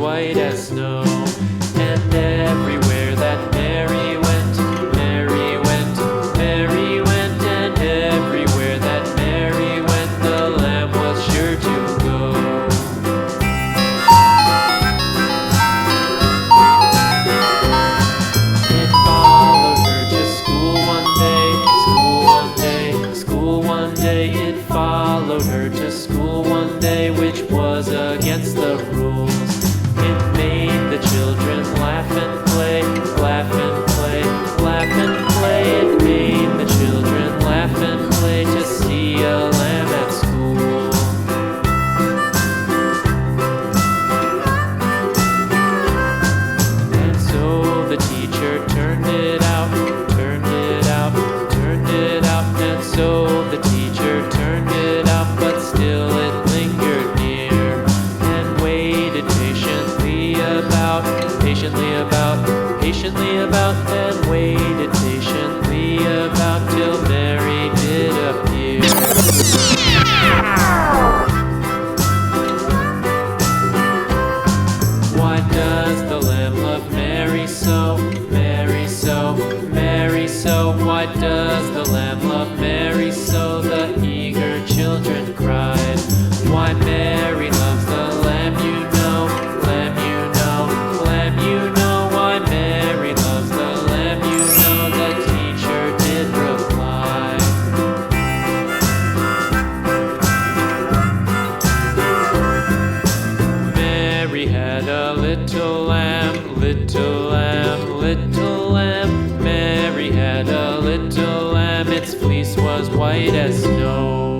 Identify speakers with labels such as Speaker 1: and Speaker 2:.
Speaker 1: white as snow. And everywhere that Mary went, Mary went, Mary went, and everywhere that Mary went, the lamb was sure to go. It followed her to school one day, school one day, school one day. It followed her to school one day, which was against the rules. It made the children laugh and play, laugh and play, laugh and play. It made the children laugh and play to see a lamb at school. And so the teacher turned it out, turned it out, turned it out. And so the teacher turned it out, but still it lingered near and waited patiently about, patiently about, and waited patiently about till Mary did appear. Why does the lamb love Mary so, Mary so, Mary so? Why does the lamb love Mary so? The eager children cried. Why Mary loves the lamb, you know, lamb, you know, lamb, you know. Why Mary loves the lamb, you know, the teacher did reply. Mary had a little lamb, little lamb, little lamb. Mary had a little lamb, its fleece was white as snow.